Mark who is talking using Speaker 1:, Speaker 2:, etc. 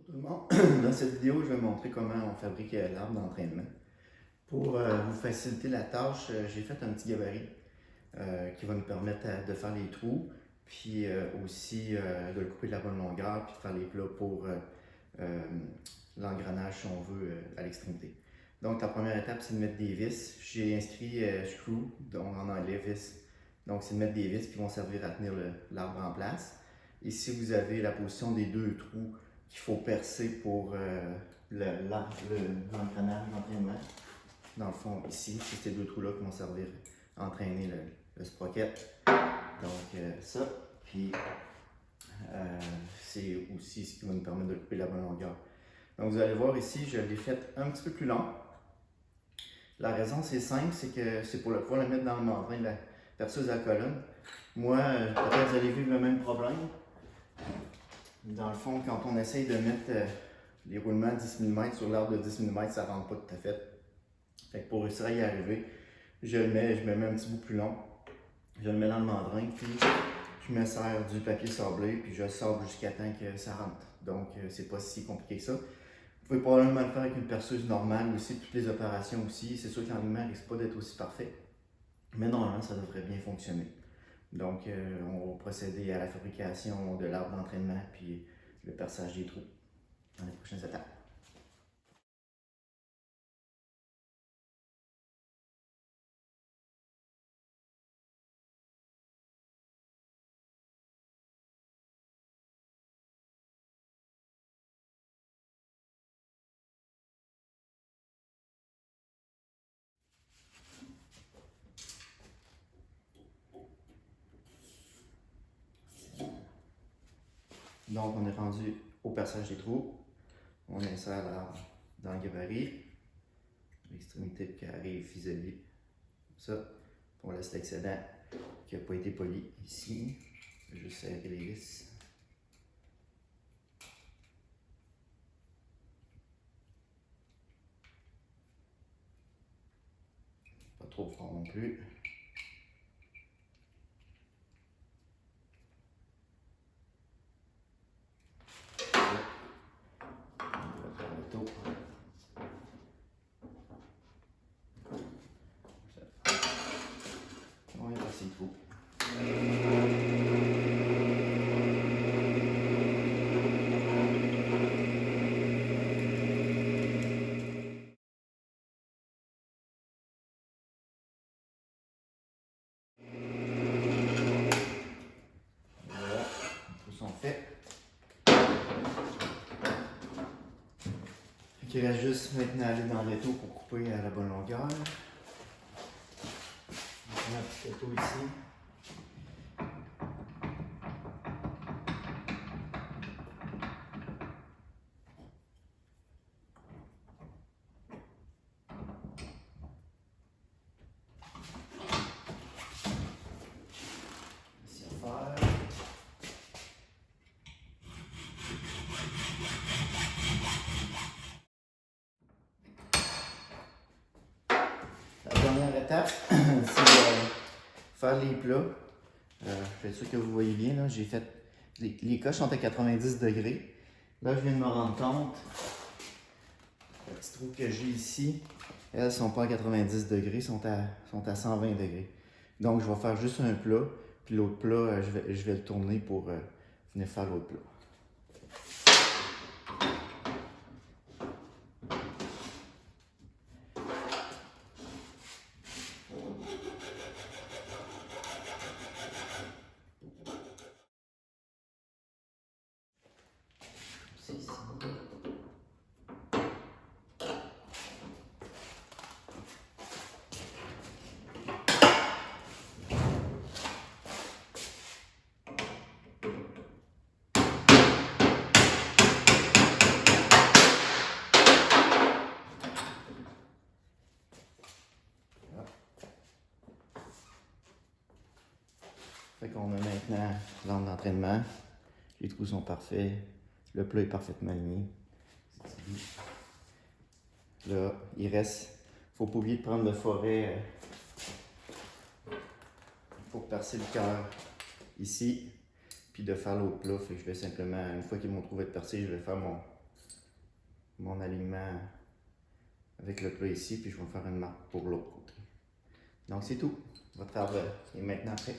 Speaker 1: Tout le monde. Dans cette vidéo, je vais montrer comment on fabrique l'arbre d'entraînement. Pour vous faciliter la tâche, j'ai fait un petit gabarit qui va nous permettre de faire les trous, puis aussi de le couper de la bonne longueur, puis de faire les plats pour euh, l'engrenage, si on veut, à l'extrémité. Donc la première étape, c'est de mettre des vis. J'ai inscrit screw, donc en anglais vis. Donc c'est de mettre des vis qui vont servir à tenir l'arbre en place. Ici, vous avez la position des deux trous qu'il faut percer pour l'engrenage d'entraînement. Dans le fond, ici, c'est ces deux trous-là qui vont servir à entraîner le sprocket. Donc ça, puis c'est aussi ce qui va nous permettre de couper la bonne longueur. Donc vous allez voir ici, je l'ai fait un petit peu plus long. La raison, c'est simple, c'est que c'est pour pouvoir le mettre dans le membrane de la perceuse à la colonne. Moi, peut-être vous allez vivre le même problème. Dans le fond, quand on essaye de mettre les roulements 10 mm sur l'arbre de 10 mm, ça ne rentre pas tout à fait. Fait que pour réussir à y arriver, je me mets un petit bout plus long. Je le mets dans le membrane, puis je me sers du papier sablé, puis je sable jusqu'à temps que ça rentre. Donc, c'est pas si compliqué que ça. Vous pouvez probablement le faire avec une perceuse normale aussi, toutes les opérations aussi. C'est sûr que l'enlignement risque pas d'être aussi parfait, mais normalement, ça devrait bien fonctionner. Donc, on va procéder à la fabrication de l'arbre d'entraînement, puis le perçage des trous dans les prochaines étapes. Donc, on est rendu au perçage des trous. On insère l'arbre dans le gabarit. L'extrémité qui arrive isolée. Ça, on laisse l'excédent qui n'a pas été poli ici. Je vais juste serrer les vis. Pas trop fort non plus. On va faire le tour. On est passé le trou. Voilà, les trous sont faits. Il reste juste maintenant à aller dans l'étau pour couper à la bonne longueur. On a un petit étau ici. Ici à faire. La dernière étape, c'est de faire les plats. Je vais être sûr que vous voyez bien, j'ai fait les coches sont à 90 degrés. Là, je viens de me rendre compte, le petit trou que j'ai ici, elles ne sont pas à 90 degrés, sont à 120 degrés. Donc, je vais faire juste un plat, puis l'autre plat, je vais le tourner pour venir faire l'autre plat. Fait qu'on a maintenant l'arbre d'entraînement. Les trous sont parfaits. Le plat est parfaitement aligné. Là, il reste. Faut pas oublier de prendre le forêt pour percer le cœur ici. Puis de faire l'autre plat. Fait que je vais simplement, une fois qu'ils vont trouver de percer, je vais faire mon alignement avec le plat ici, puis je vais faire une marque pour l'autre côté. Donc c'est tout. Votre arbre est maintenant prêt.